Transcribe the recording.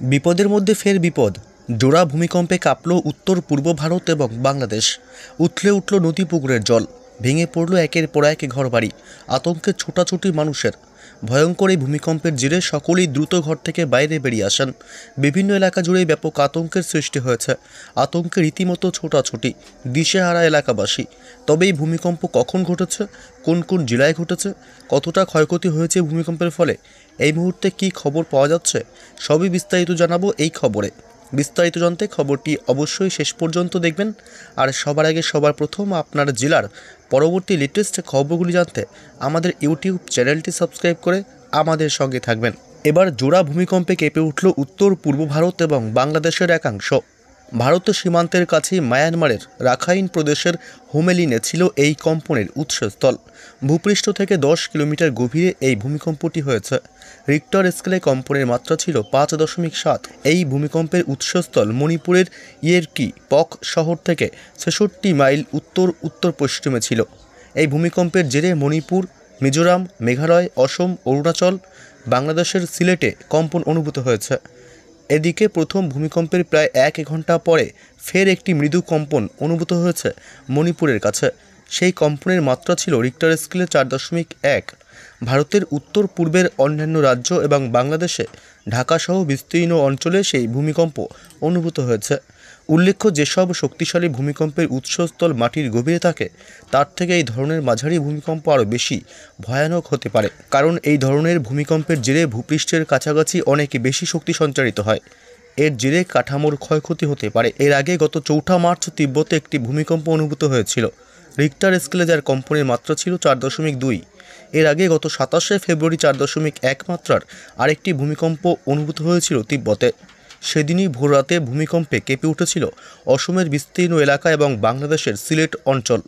বিপদের মধ্যে ফের বিপদ। জোড়া ভূমিকম্পে কাঁপল উত্তর পূর্ব ভারত এবং বাংলাদেশ। উথলে উঠল নদী পুকুরের জল, ভেঙে পড়ল একের পর এক ঘরবাড়ি। আতঙ্কে ছোটাছুটি মানুষের। ভয়ঙ্কর এই ভূমিকম্পের জেরে সকলেই দ্রুত ঘর থেকে বাইরে বেরিয়ে আসেন। বিভিন্ন এলাকা জুড়ে ব্যাপক আতঙ্কের সৃষ্টি হয়েছে। আতঙ্কে রীতিমতো ছোটাছুটি, দিশেহারা এলাকাবাসী। তবে এই ভূমিকম্প কখন ঘটেছে, কোন কোন জেলায় ঘটেছে, কতটা ক্ষয়ক্ষতি হয়েছে ভূমিকম্পের ফলে, এই মুহূর্তে কী খবর পাওয়া যাচ্ছে, সবই বিস্তারিত জানাবো এই খবরে। বিস্তারিত জানতে খবরটি অবশ্যই শেষ পর্যন্ত দেখবেন। আর সবার আগে সবার প্রথম আপনার জেলার পরবর্তী লেটেস্ট খবরগুলি জানতে আমাদের ইউটিউব চ্যানেলটি সাবস্ক্রাইব করে আমাদের সঙ্গে থাকবেন। এবার জোড়া ভূমিকম্পে কেঁপে উঠল উত্তর পূর্ব ভারত এবং বাংলাদেশের একাংশ। ভারতীয় সীমান্তের কাছেই মায়ানমারের রাখাইন প্রদেশের হোমেলিনে ছিল এই কম্পনের উৎসস্থল। ভূপৃষ্ঠ থেকে 10 কিলোমিটার গভীরে এই ভূমিকম্পটি হয়েছে। রিক্টার স্কেলে কম্পনের মাত্রা ছিল 5.7। এই ভূমিকম্পের উৎসস্থল মণিপুরের ইয়েরকি পক শহর থেকে 66 মাইল উত্তর পশ্চিমে ছিল। এই ভূমিকম্পের জেরে মণিপুর, মিজোরাম, মেঘালয়, অসম, অরুণাচল, বাংলাদেশের সিলেটে কম্পন অনুভূত হয়েছে। এদিকে প্রথম ভূমিকম্পের প্রায় 1 ঘন্টা পরে ফের একটি মৃদু কম্পন অনুভূত হয়েছে মণিপুরের কাছে। সেই কম্পনের মাত্রা ছিল রিক্টার স্কেলে 4.1। ভারতের উত্তর পূর্বের অন্যান্য রাজ্য এবং বাংলাদেশে ঢাকাসহ বিস্তীর্ণ অঞ্চলে সেই ভূমিকম্প অনুভূত হয়েছে। উল্লেখ্য, যেসব শক্তিশালী ভূমিকম্পের উৎসস্থল মাটির গভীরে থাকে তার থেকে এই ধরনের মাঝারি ভূমিকম্প আরও বেশি ভয়ানক হতে পারে, কারণ এই ধরনের ভূমিকম্পের জেরে ভূপৃষ্ঠের কাছাকাছি অনেক বেশি শক্তি সঞ্চারিত হয়। এর জেরে কাঠামোর ক্ষয়ক্ষতি হতে পারে। এর আগে গত 4 মার্চ তিব্বতে একটি ভূমিকম্প অনুভূত হয়েছিল। রিক্টার স্কেলে যার কম্পনের মাত্রা ছিল 4.2। এর আগে গত 27শে ফেব্রুয়ারি 4.1 মাত্রার আরেকটি ভূমিকম্প অনুভূত হয়েছিল তিব্বতে। সেদিনই ভোররাতে ভূমিকম্পে কেঁপে উঠেছিল অসমের বিস্তীর্ণ এলাকা এবং বাংলাদেশের সিলেট অঞ্চল।